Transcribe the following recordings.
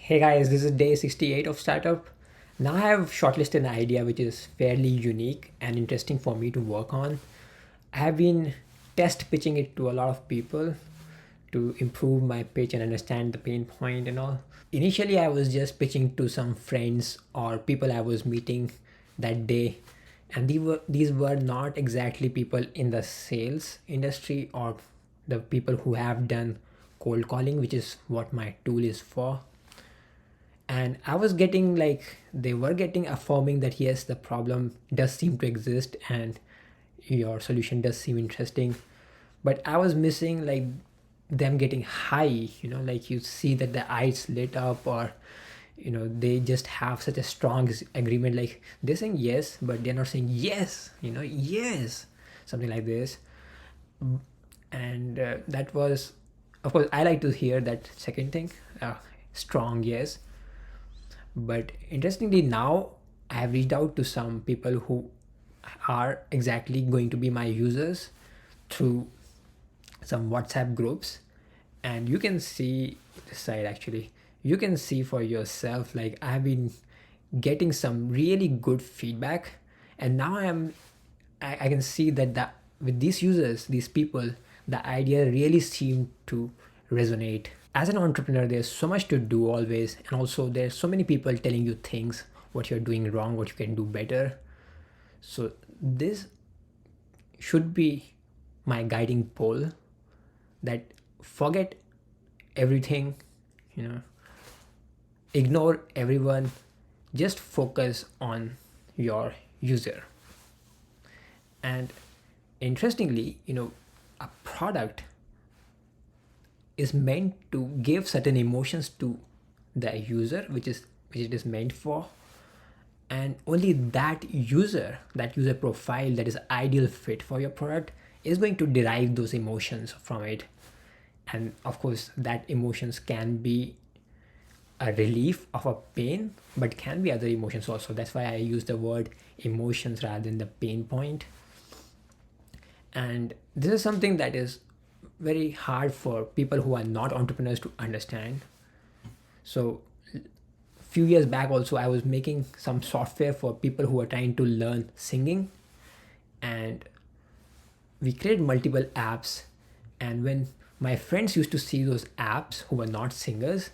Hey guys, this is day 68 of startup. Now I have shortlisted an idea which is fairly unique and interesting for me to work on. I have been test pitching it to a lot of people to improve my pitch and understand the pain point and all. Initially, I was just pitching to some friends or people I was meeting that day, and these were not exactly people in the sales industry or the people who have done cold calling, which is what my tool is for. And I was getting like they were getting affirming that yes, the problem does seem to exist and your solution does seem interesting, but I was missing like them getting high, like you see that the eyes lit up, or they just have such a strong agreement, like they're saying yes but they're not saying yes, yes, something like this. And that was, of course, I like to hear that second thing, strong yes. But interestingly, now I have reached out to some people who are exactly going to be my users through some WhatsApp groups. And you can see this side actually. You can see for yourself, like I have been getting some really good feedback. And now I can see that with these users, these people, the idea really seemed to resonate. As an entrepreneur, there's so much to do always, and also there's so many people telling you things, what you're doing wrong, what you can do better. So this should be my guiding pole, that forget everything, you know ignore everyone, just focus on your user. And interestingly, a product is meant to give certain emotions to the user, which it is meant for. And only that user profile that is ideal fit for your product is going to derive those emotions from it. And of course, that emotions can be a relief of a pain, but can be other emotions also. That's why I use the word emotions rather than the pain point. And this is something that is very hard for people who are not entrepreneurs to understand. So few years back also, I was making some software for people who are trying to learn singing, and we created multiple apps. And when my friends used to see those apps who were not singers,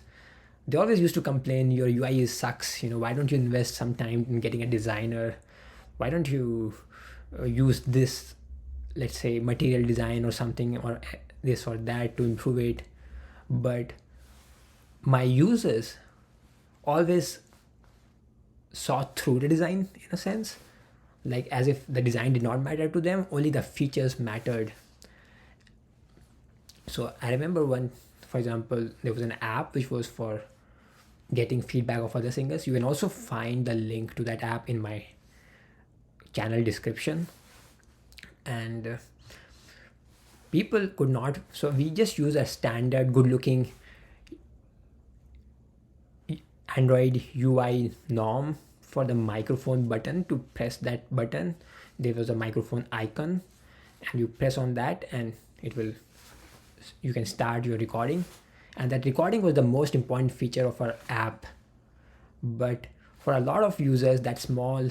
they always used to complain, your UI is sucks, why don't you invest some time in getting a designer, why don't you use this, let's say, material design or something, or this or that to improve it. But my users always saw through the design, in a sense, like as if the design did not matter to them, only the features mattered. So I remember one, for example, there was an app which was for getting feedback of other singers. You can also find the link to that app in my channel description. And people could not, so we just use a standard good looking Android UI norm for the microphone button. To press that button, there was a microphone icon, and you press on that and it will, you can start your recording. And that recording was the most important feature of our app. But for a lot of users, that small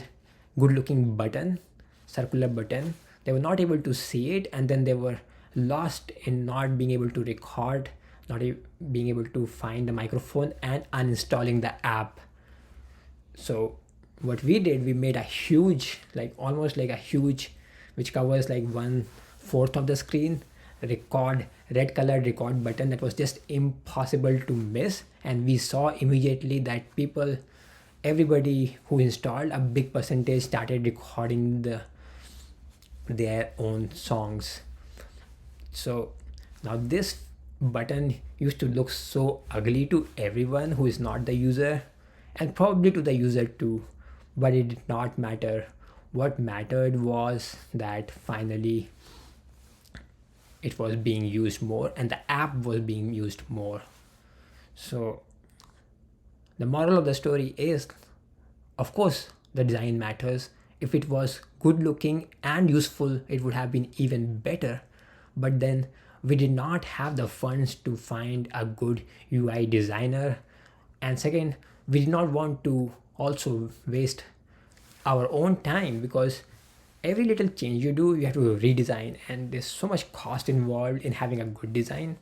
good looking button, circular button, they were not able to see it, and then they were lost in not being able to record, being able to find the microphone, and uninstalling the app. So what we did, we made a huge, like almost like a huge, which covers like 1/4 of the screen, record, red colored record button that was just impossible to miss. And we saw immediately that everybody who installed, a big percentage started recording their own songs. So now this button used to look so ugly to everyone who is not the user, and probably to the user too, but it did not matter. What mattered was that finally it was being used more and the app was being used more. So the moral of the story is, of course, the design matters. If it was good looking and useful, it would have been even better. But then we did not have the funds to find a good UI designer, And second, we did not want to also waste our own time, because every little change you do you have to redesign, and there's so much cost involved in having a good design.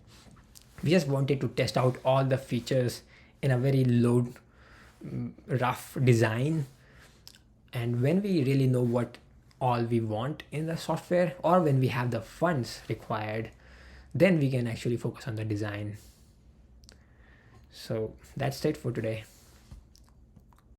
We just wanted to test out all the features in a very low, rough design. And when we really know what all we want in the software, or when we have the funds required, then we can actually focus on the design. So that's it for today.